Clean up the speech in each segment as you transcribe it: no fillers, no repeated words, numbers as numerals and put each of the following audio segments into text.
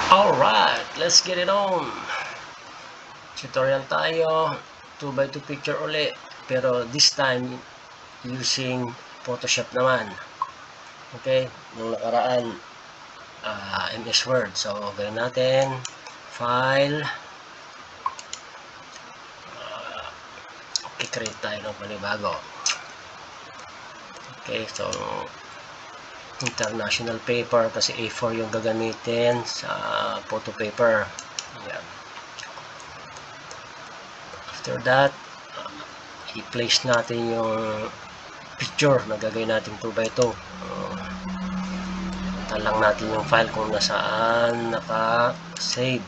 Alright, let's get it on. Tutorial tayo, 2x2 picture ulit, pero this time using Photoshop naman. Okay, nung nakaraan MS Word. So gawin natin file, i-create tayo ng panibago. Okay, so international paper kasi A4 yung gagamitin sa photo paper. Yan. After that, i-place natin yung picture na gagawin natin 2x2. Punta lang natin yung file kung nasaan naka-save.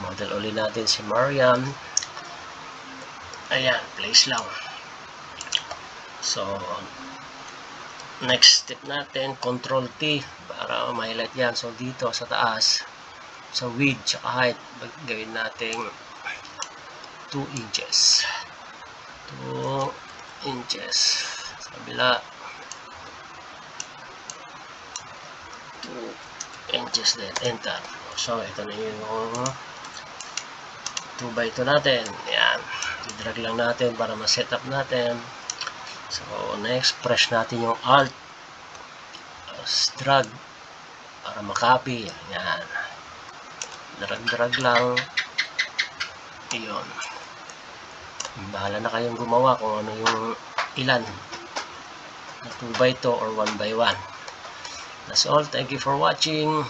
Model ulit natin si Mariam. Ayan, place lang. So, next step natin, Control T para ma-highlight yan. So, dito sa taas, sa width tsaka height, gawin natin 2 inches. 2 inches. Sa kabila, 2 inches din. Enter. So, ito na yung 2x2 natin. Yan. I-drag lang natin para ma-set up natin. So, next, press natin yung Alt. Drag para makopy. Yan. Drag lang. Iyon. Bahala na kayong gumawa kung ano yung ilan. 2x2 or 1x1. That's all. Thank you for watching.